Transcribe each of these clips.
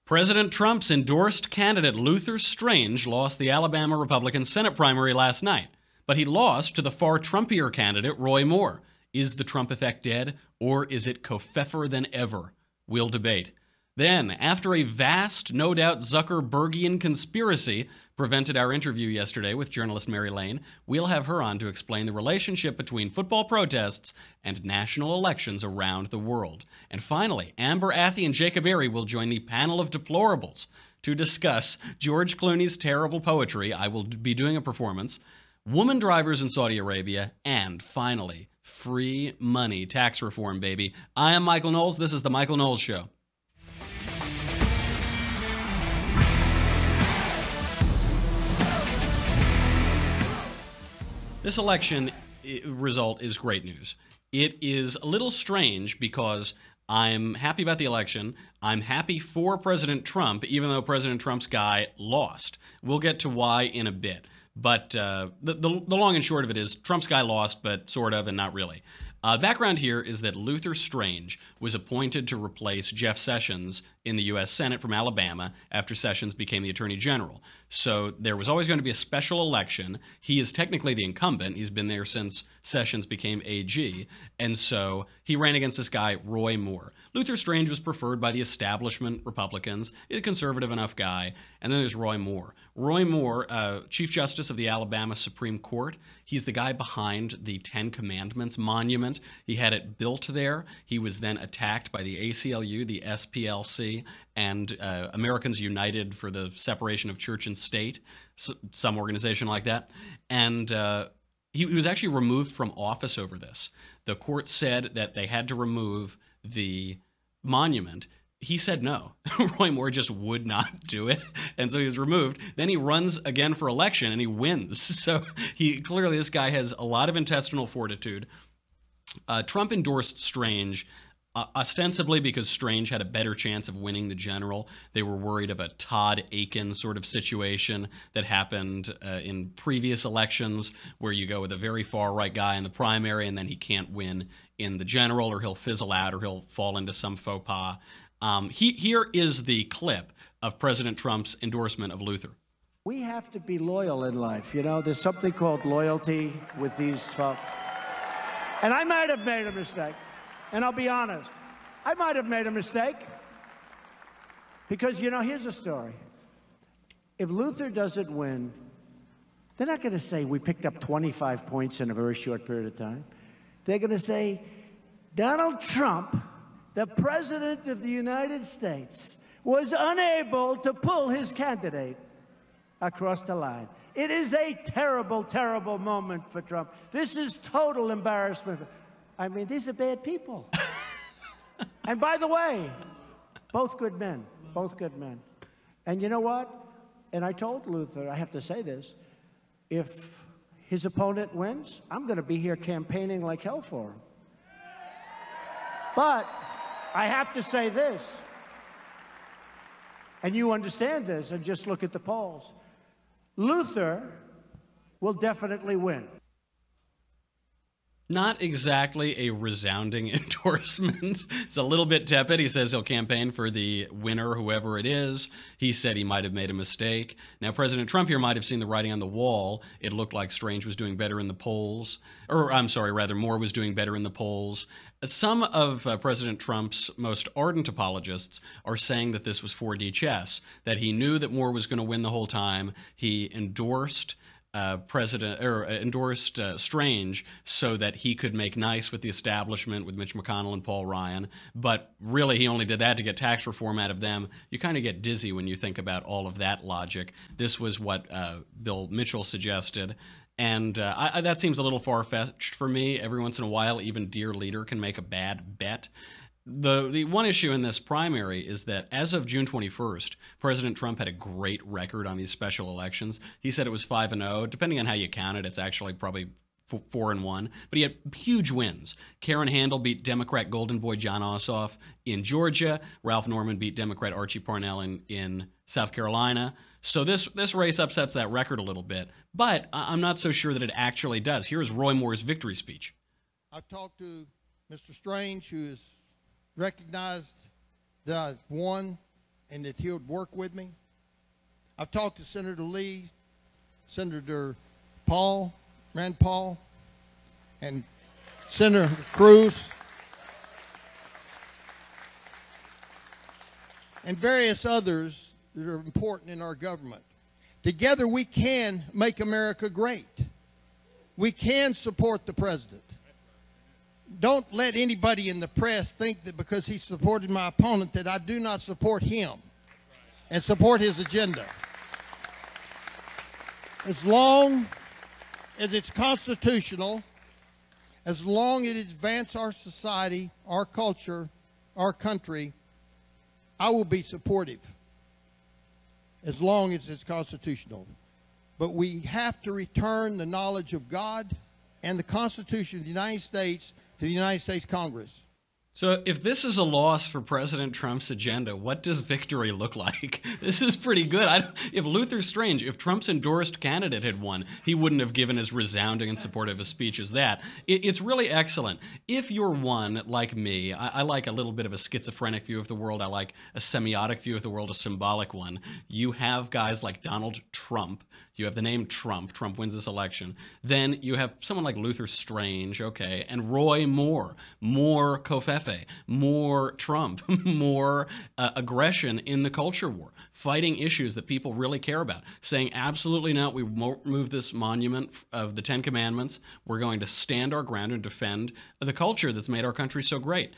President Trump's endorsed candidate Luther Strange lost the Alabama Republican Senate primary last night, but he lost to the far Trumpier candidate Roy Moore. Is the Trump effect dead, or is it covfefer than ever? We'll debate. Then, after a vast, no doubt Zuckerbergian conspiracy prevented our interview yesterday with journalist Mary Lane, we'll have her on to explain the relationship between football protests and national elections around the world. And finally, Amber Athey and Jacob Airy will join the panel of deplorables to discuss George Clooney's terrible poetry. I will be doing a performance, woman drivers in Saudi Arabia, and finally, free money tax reform, baby. I am Michael Knowles. This is The Michael Knowles Show. This election result is great news. It is a little strange because I'm happy about the election. I'm happy for President Trump, even though President Trump's guy lost. We'll get to why in a bit. But the long and short of it is Trump's guy lost, but sort of and not really. Background here is that Luther Strange was appointed to replace Jeff Sessions in the U.S. Senate from Alabama after Sessions became the Attorney General. So there was always going to be a special election. He is technically the incumbent. He's been there since Sessions became AG. And so he ran against this guy, Roy Moore. Luther Strange was preferred by the establishment Republicans. He's a conservative enough guy. And then there's Roy Moore. Roy Moore, Chief Justice of the Alabama Supreme Court. He's the guy behind the Ten Commandments monument. He had it built there. He was then attacked by the ACLU, the SPLC, and Americans United for the Separation of Church and State, some organization like that. And he was actually removed from office over this. The court said that they had to remove the monument. He said no. Roy Moore just would not do it, and so he was removed. Then he runs again for election, and he wins. So clearly this guy has a lot of intestinal fortitude. Trump endorsed Strange ostensibly because Strange had a better chance of winning the general. They were worried of a Todd Aiken sort of situation that happened in previous elections where you go with a very far-right guy in the primary and then he can't win in the general, or he'll fizzle out, or he'll fall into some faux pas. Here is the clip of President Trump's endorsement of Luther. We have to be loyal in life. You know, there's something called loyalty with these folks. And I might have made a mistake. And I'll be honest, I might have made a mistake. Because, you know, here's a story. If Luther doesn't win, they're not going to say we picked up 25 points in a very short period of time. They're going to say, Donald Trump, the President of the United States, was unable to pull his candidate across the line. It is a terrible, terrible moment for Trump. This is total embarrassment. I mean, these are bad people. And by the way, both good men, both good men. And you know what? And I told Luther, I have to say this, if his opponent wins, I'm going to be here campaigning like hell for him. But I have to say this, and you understand this, and just look at the polls. Luther will definitely win. Not exactly a resounding endorsement. It's a little bit tepid. He says he'll campaign for the winner, whoever it is. He said he might have made a mistake. Now, President Trump here might have seen the writing on the wall. It looked like Strange was doing better in the polls. Or, I'm sorry, rather, Moore was doing better in the polls. Some of President Trump's most ardent apologists are saying that this was 4D chess, that he knew that Moore was going to win the whole time. He endorsed Strange so that he could make nice with the establishment, with Mitch McConnell and Paul Ryan. But really, he only did that to get tax reform out of them. You kind of get dizzy when you think about all of that logic. This was what Bill Mitchell suggested. And that seems a little far-fetched for me. Every once in a while, even dear leader can make a bad bet. The one issue in this primary is that as of June 21st, President Trump had a great record on these special elections. He said it was 5-0. Depending on how you count it, it's actually probably 4-1. But he had huge wins. Karen Handel beat Democrat Golden Boy John Ossoff in Georgia. Ralph Norman beat Democrat Archie Parnell in South Carolina. So this race upsets that record a little bit. But I'm not so sure that it actually does. Here's Roy Moore's victory speech. I've talked to Mr. Strange, who is recognized that I won and that he would work with me. I've talked to Senator Lee, Senator Rand Paul, and Senator Cruz, and various others that are important in our government. Together we can make America great. We can support the president. Don't let anybody in the press think that because he supported my opponent that I do not support him and support his agenda. As long as it's constitutional, as long as it advances our society, our culture, our country, I will be supportive as long as it's constitutional. But we have to return the knowledge of God and the Constitution of the United States to the United States Congress. So if this is a loss for President Trump's agenda, what does victory look like? This is pretty good. If Luther Strange, if Trump's endorsed candidate had won, he wouldn't have given as resounding and supportive a speech as that. It's really excellent. If you're one like me, I like a little bit of a schizophrenic view of the world. I like a semiotic view of the world, a symbolic one. You have guys like Donald Trump. You have the name Trump. Trump wins this election. Then you have someone like Luther Strange, okay, and Roy Moore. More Covfefe, more Trump, more aggression in the culture war, fighting issues that people really care about, saying absolutely not, we won't move this monument of the Ten Commandments. We're going to stand our ground and defend the culture that's made our country so great.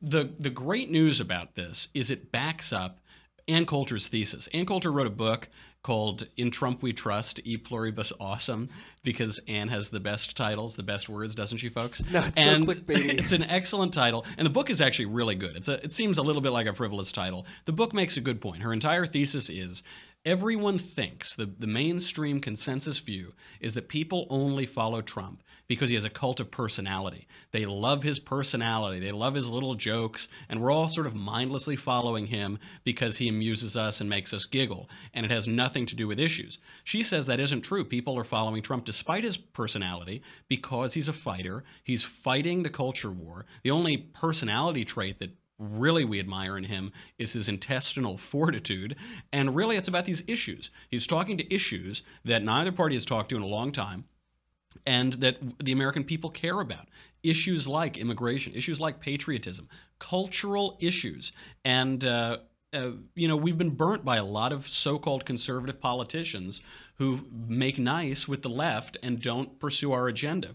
The great news about this is it backs up Ann Coulter's thesis. Ann Coulter wrote a book called In Trump We Trust, E Pluribus Awesome, because Ann has the best titles, the best words, doesn't she, folks? No, it's and so clickbaity. It's an excellent title, and the book is actually really good. It seems a little bit like a frivolous title. The book makes a good point. Her entire thesis is everyone thinks, the mainstream consensus view is that people only follow Trump because he has a cult of personality. They love his personality. They love his little jokes, and we're all sort of mindlessly following him because he amuses us and makes us giggle, and it has nothing to do with issues. She says that isn't true. People are following Trump despite his personality because he's a fighter. He's fighting the culture war. The only personality trait that really we admire in him is his intestinal fortitude, and really it's about these issues. He's talking to issues that neither party has talked to in a long time and that the American people care about. Issues like immigration, issues like patriotism, cultural issues. And we've been burnt by a lot of so-called conservative politicians who make nice with the left and don't pursue our agenda.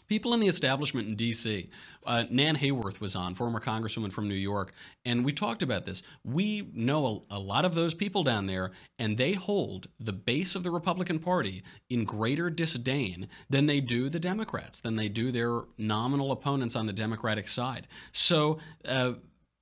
People in the establishment in D.C., Nan Hayworth was on, former congresswoman from New York, and we talked about this. We know a lot of those people down there, and they hold the base of the Republican Party in greater disdain than they do the Democrats, than they do their nominal opponents on the Democratic side. So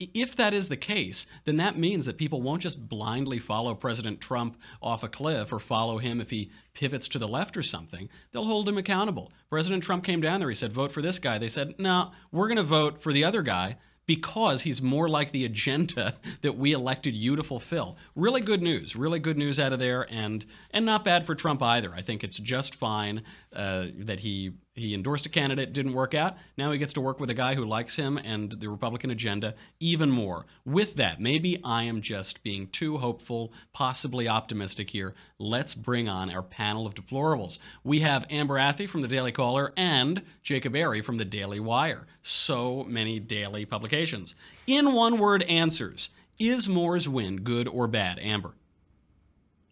if that is the case, then that means that people won't just blindly follow President Trump off a cliff or follow him if he pivots to the left or something. They'll hold him accountable. President Trump came down there. He said, vote for this guy. They said, no, we're going to vote for the other guy because he's more like the agenda that we elected you to fulfill. Really good news out of there, and not bad for Trump either. I think it's just fine that he endorsed a candidate, didn't work out. Now he gets to work with a guy who likes him and the Republican agenda even more. With that, maybe I am just being too hopeful, possibly optimistic here. Let's bring on our panel of deplorables. We have Amber Athey from the Daily Caller and Jacob Airy from the Daily Wire. So many daily publications. In one-word answers, is Moore's win good or bad? Amber?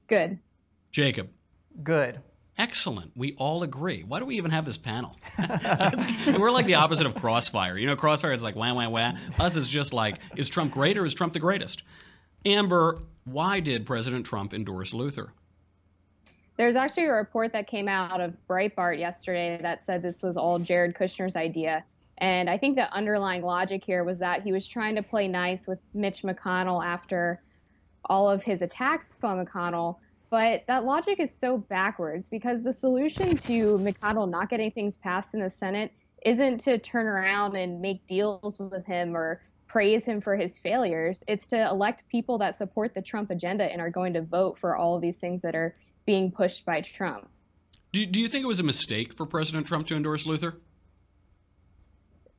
Good. Jacob? Good. Excellent. We all agree. Why do we even have this panel? We're like the opposite of Crossfire. You know, Crossfire is like wah, wah, wah. Us is just like, is Trump great or is Trump the greatest? Amber, why did President Trump endorse Luther? There's actually a report that came out of Breitbart yesterday that said this was all Jared Kushner's idea. And I think the underlying logic here was that he was trying to play nice with Mitch McConnell after all of his attacks on McConnell. But that logic is so backwards because the solution to McConnell not getting things passed in the Senate isn't to turn around and make deals with him or praise him for his failures. It's to elect people that support the Trump agenda and are going to vote for all of these things that are being pushed by Trump. Do you think it was a mistake for President Trump to endorse Luther?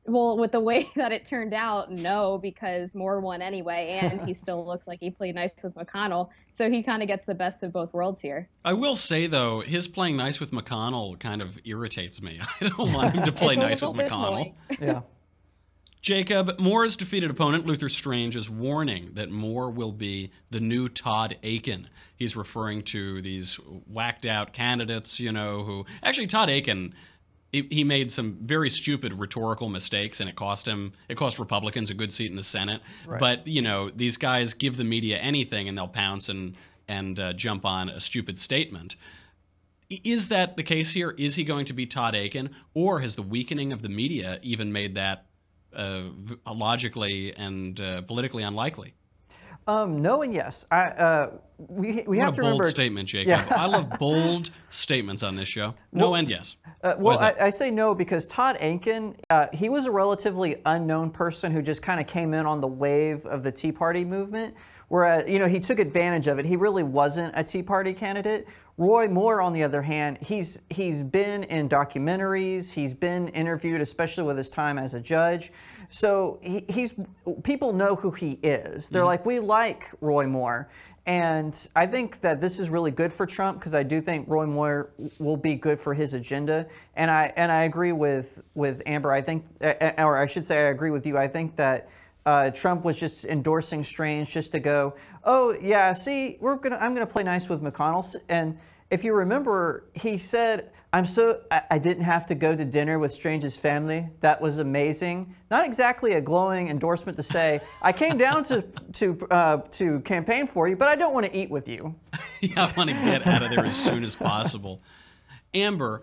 Well, with the way that it turned out, no, because Moore won anyway, and he still looks like he played nice with McConnell. So he kind of gets the best of both worlds here. I will say, though, his playing nice with McConnell kind of irritates me. I don't want him to play It's a nice with little bit McConnell. annoying. Yeah. Jacob, Moore's defeated opponent, Luther Strange, is warning that Moore will be the new Todd Aiken. He's referring to these whacked out candidates, who actually Todd Aiken, he made some very stupid rhetorical mistakes, and it cost Republicans a good seat in the Senate. Right. But, these guys give the media anything and they'll pounce and jump on a stupid statement. Is that the case here? Is he going to be Todd Aiken, or has the weakening of the media even made that logically and politically unlikely? No and yes. We What have a to bold remember. statement, Jacob. Yeah. I love bold statements on this show. No and yes. Well, I say no because Todd Aiken, he was a relatively unknown person who just kind of came in on the wave of the Tea Party movement. Whereas, he took advantage of it. He really wasn't a Tea Party candidate. Roy Moore, on the other hand, he's been in documentaries. He's been interviewed, especially with his time as a judge. So people know who he is. They're like, we like Roy Moore. And I think that this is really good for Trump because I do think Roy Moore will be good for his agenda. And I agree with Amber. I think, or I should say, I agree with you. I think that Trump was just endorsing Strange just to go, oh yeah, see, I'm gonna play nice with McConnell. And if you remember, he said, I didn't have to go to dinner with Strange's family. That was amazing. Not exactly a glowing endorsement to say, I came down to campaign for you, but I don't want to eat with you. Yeah, I want to get out of there as soon as possible. Amber,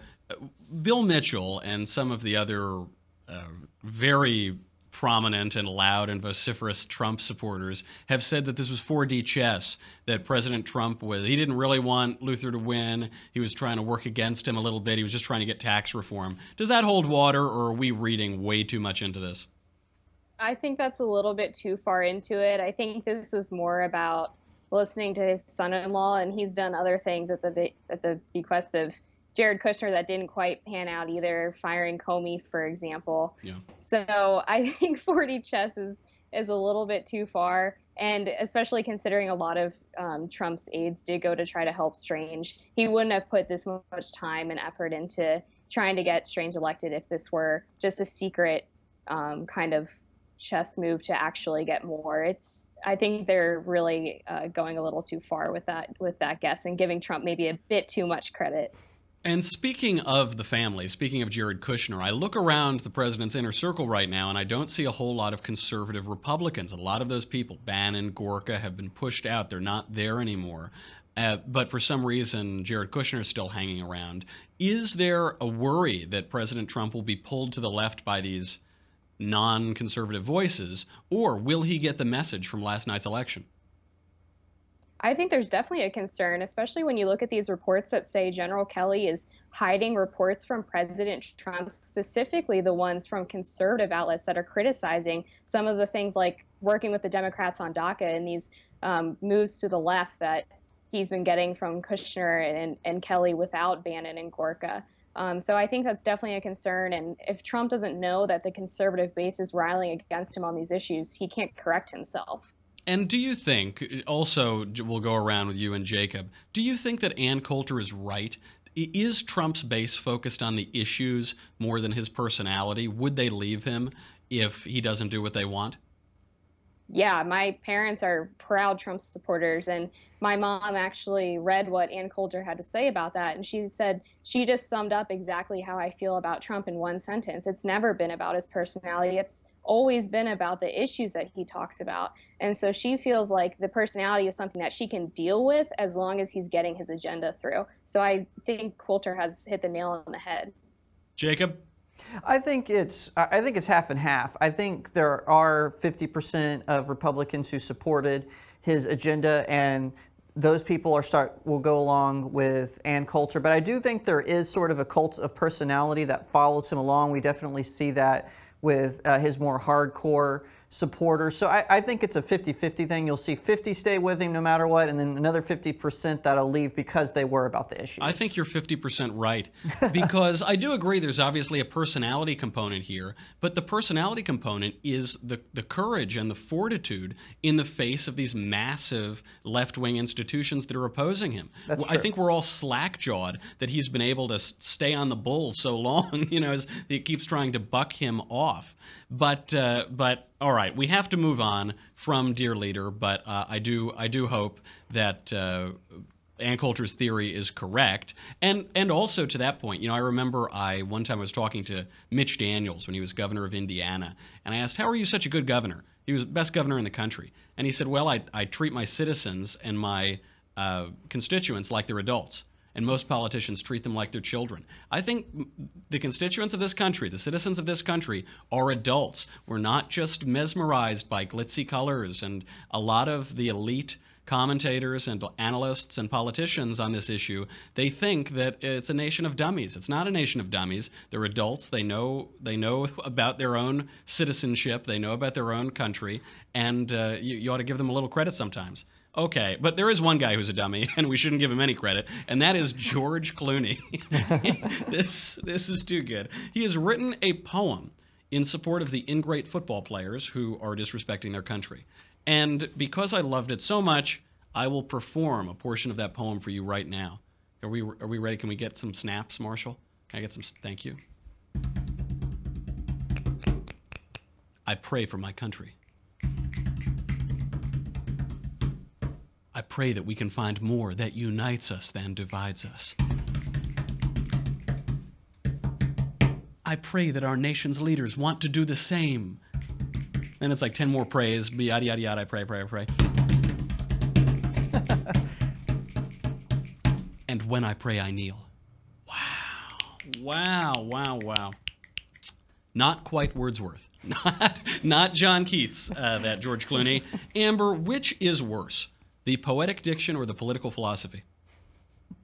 Bill Mitchell and some of the other very prominent and loud and vociferous Trump supporters have said that this was 4D chess, that President Trump he didn't really want Luther to win. He was trying to work against him a little bit. He was just trying to get tax reform. Does that hold water, or are we reading way too much into this? I think that's a little bit too far into it. I think this is more about listening to his son-in-law, and he's done other things at the bequest of Jared Kushner that didn't quite pan out either, firing Comey, for example. Yeah. So I think 4D chess is a little bit too far, and especially considering a lot of Trump's aides did go to try to help Strange. He wouldn't have put this much time and effort into trying to get Strange elected if this were just a secret kind of chess move to actually get more. I think they're really going a little too far with that guess and giving Trump maybe a bit too much credit. And speaking of the family, speaking of Jared Kushner, I look around the president's inner circle right now, and I don't see a whole lot of conservative Republicans. A lot of those people, Bannon, Gorka, have been pushed out. They're not there anymore. But for some reason, Jared Kushner is still hanging around. Is there a worry that President Trump will be pulled to the left by these non-conservative voices, or will he get the message from last night's election? I think there's definitely a concern, especially when you look at these reports that say General Kelly is hiding reports from President Trump, specifically the ones from conservative outlets that are criticizing some of the things like working with the Democrats on DACA and these moves to the left that he's been getting from Kushner and Kelly without Bannon and Gorka. So I think that's definitely a concern. And if Trump doesn't know that the conservative base is riling against him on these issues, he can't correct himself. And do you think, also we'll go around with you and Jacob, do you think that Ann Coulter is right? Is Trump's base focused on the issues more than his personality? Would they leave him if he doesn't do what they want? Yeah, my parents are proud Trump supporters, and my mom actually read what Ann Coulter had to say about that, and she said she just summed up exactly how I feel about Trump in one sentence. It's never been about his personality. It's always been about the issues that he talks about. And so she feels like the personality is something that she can deal with as long as he's getting his agenda through. So I think Coulter has hit the nail on the head. Jacob? I think it's half and half. I think there are 50% of Republicans who supported his agenda, and those people will go along with Ann Coulter. But I do think there is sort of a cult of personality that follows him along. We definitely see that with his more hardcore supporters. So I think it's a 50-50 thing. You'll see 50 stay with him no matter what, and then another 50% that'll leave because they worry about the issues. I think you're 50% right, because I do agree there's obviously a personality component here, but the personality component is the courage and the fortitude in the face of these massive left-wing institutions that are opposing him. That's I true. think we're all slack-jawed that he's been able to stay on the bull so long, as he keeps trying to buck him off. But all right, we have to move on from Dear Leader, but I do hope that Ann Coulter's theory is correct. And also to that point, I remember one time I was talking to Mitch Daniels when he was governor of Indiana, and I asked, how are you such a good governor? He was the best governor in the country. And he said, well, I treat my citizens and my constituents like they're adults. And most politicians treat them like they're children. I think the constituents of this country, the citizens of this country, are adults. We're not just mesmerized by glitzy colors. And a lot of the elite commentators and analysts and politicians on this issue, they think that it's a nation of dummies. It's not a nation of dummies. They're adults. They know about their own citizenship. They know about their own country. And you ought to give them a little credit sometimes. Okay, but there is one guy who's a dummy, and we shouldn't give him any credit, and that is George Clooney. This is too good. He has written a poem in support of the ingrate football players who are disrespecting their country. And because I loved it so much, I will perform a portion of that poem for you right now. Are we ready? Can we get some snaps, Marshall? Can I get some? Thank you. I pray for my country. I pray that we can find more that unites us than divides us. I pray that our nation's leaders want to do the same. Then it's like 10 more prays, yada, yada, yada, I pray. And when I pray, I kneel. Wow. Not quite Wordsworth. Not John Keats, that George Clooney. Amber, which is worse? The poetic diction or the political philosophy?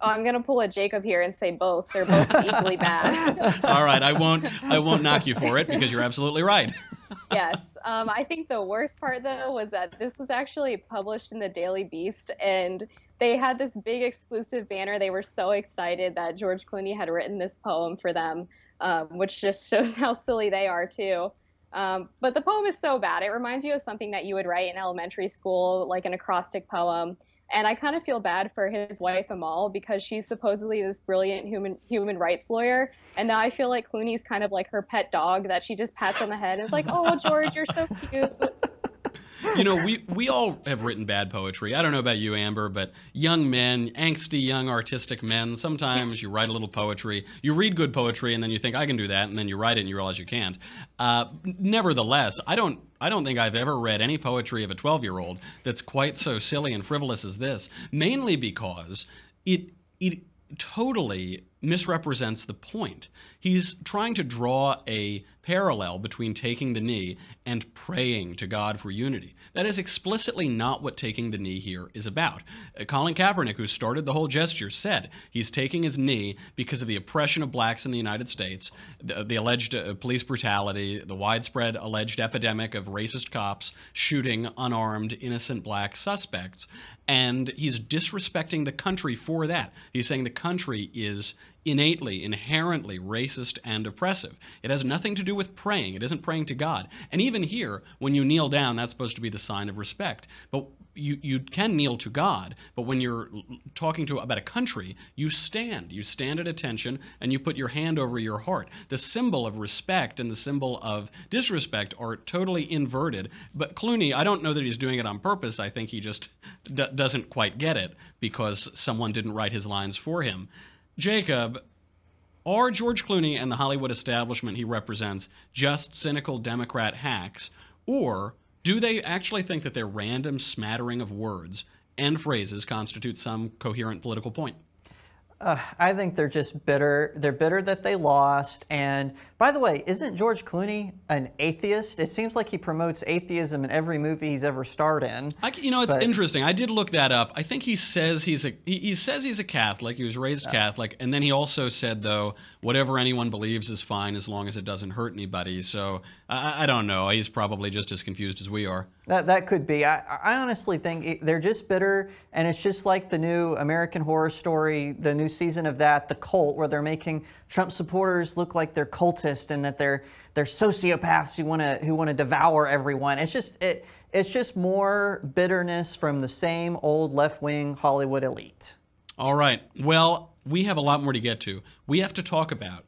Oh, I'm gonna pull a Jacob here and say both. They're both equally bad. All right, I won't knock you for it because you're absolutely right. Yes, I think the worst part though was that this was actually published in the Daily Beast, and they had this big exclusive banner. They were so excited that George Clooney had written this poem for them, which just shows how silly they are too. But the poem is so bad. It reminds you of something that you would write in elementary school, like an acrostic poem. And I kind of feel bad for his wife, Amal, because she's supposedly this brilliant human rights lawyer. And now I feel like Clooney's kind of like her pet dog that she just pats on the head and is like, oh, George, you're so cute. We all have written bad poetry. I don't know about you, Amber, but young men, angsty young artistic men, sometimes you write a little poetry. You read good poetry and then you think, I can do that, and then you write it and you realize you can't. Nevertheless, I don't think I've ever read any poetry of a 12-year-old that's quite so silly and frivolous as this, mainly because it totally misrepresents the point. He's trying to draw a parallel between taking the knee and praying to God for unity. That is explicitly not what taking the knee here is about. Colin Kaepernick, who started the whole gesture, said he's taking his knee because of the oppression of blacks in the United States, the alleged police brutality, the widespread alleged epidemic of racist cops shooting unarmed, innocent black suspects, and he's disrespecting the country for that. He's saying the country is innately, inherently racist and oppressive. It has nothing to do with praying. It isn't praying to God. And even here, when you kneel down, that's supposed to be the sign of respect. But you can kneel to God, but when you're talking about a country, you stand. You stand at attention and you put your hand over your heart. The symbol of respect and the symbol of disrespect are totally inverted. But Clooney, I don't know that he's doing it on purpose. I think he just doesn't quite get it because someone didn't write his lines for him. Jacob, are George Clooney and the Hollywood establishment he represents just cynical Democrat hacks, or do they actually think that their random smattering of words and phrases constitute some coherent political point? I think they're just bitter. They're bitter that they lost, and By the way, isn't George Clooney an atheist? It seems like he promotes atheism in every movie he's ever starred in. It's interesting. I did look that up. I think he says he says he's a Catholic. He was raised Catholic, and then he also said, though, whatever anyone believes is fine as long as it doesn't hurt anybody. So I don't know. He's probably just as confused as we are. That could be. I honestly think they're just bitter, and it's just like the new American Horror Story, the new season of that, The Cult, where they're making Trump supporters look like they're cultists and that they're sociopaths who want to devour everyone. It's just more bitterness from the same old left-wing Hollywood elite. All right. Well, we have a lot more to get to. We have to talk about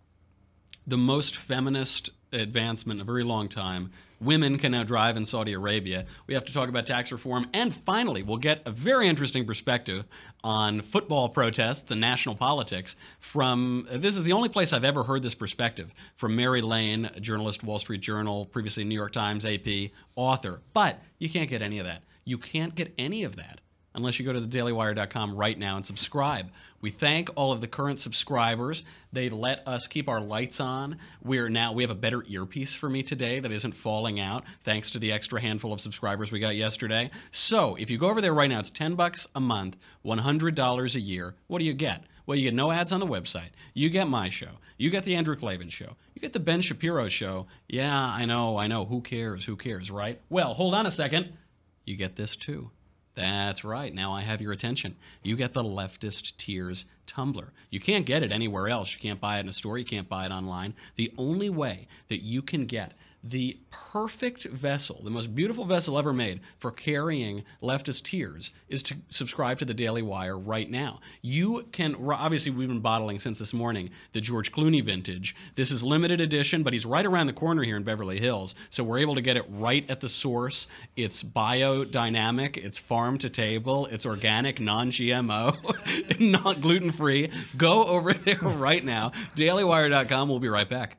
the most feminist advancement in a very long time. Women can now drive in Saudi Arabia. We have to talk about tax reform. And finally, we'll get a very interesting perspective on football protests and national politics from, this is the only place I've ever heard this perspective, from Mary Lane, a journalist, Wall Street Journal, previously New York Times, AP, author. But you can't get any of that. You can't get any of that unless you go to thedailywire.com right now and subscribe. We thank all of the current subscribers. They let us keep our lights on. We have a better earpiece for me today that isn't falling out thanks to the extra handful of subscribers we got yesterday. So if you go over there right now, it's $10 a month, $100 a year. What do you get? Well, you get no ads on the website. You get my show. You get the Andrew Klavan show. You get the Ben Shapiro show. Yeah, I know. Who cares, right? Well, hold on a second. You get this too. That's right. Now I have your attention. You get the Leftist Tears tumbler. You can't get it anywhere else. You can't buy it in a store. You can't buy it online. The only way that you can get the perfect vessel, the most beautiful vessel ever made for carrying leftist tears, is to subscribe to the Daily Wire right now. You can, obviously we've been bottling since this morning the George Clooney vintage. This is limited edition, but he's right around the corner here in Beverly Hills, so we're able to get it right at the source. It's biodynamic, it's farm to table, it's organic, non-GMO, not gluten-free. Go over there right now, dailywire.com. We'll be right back.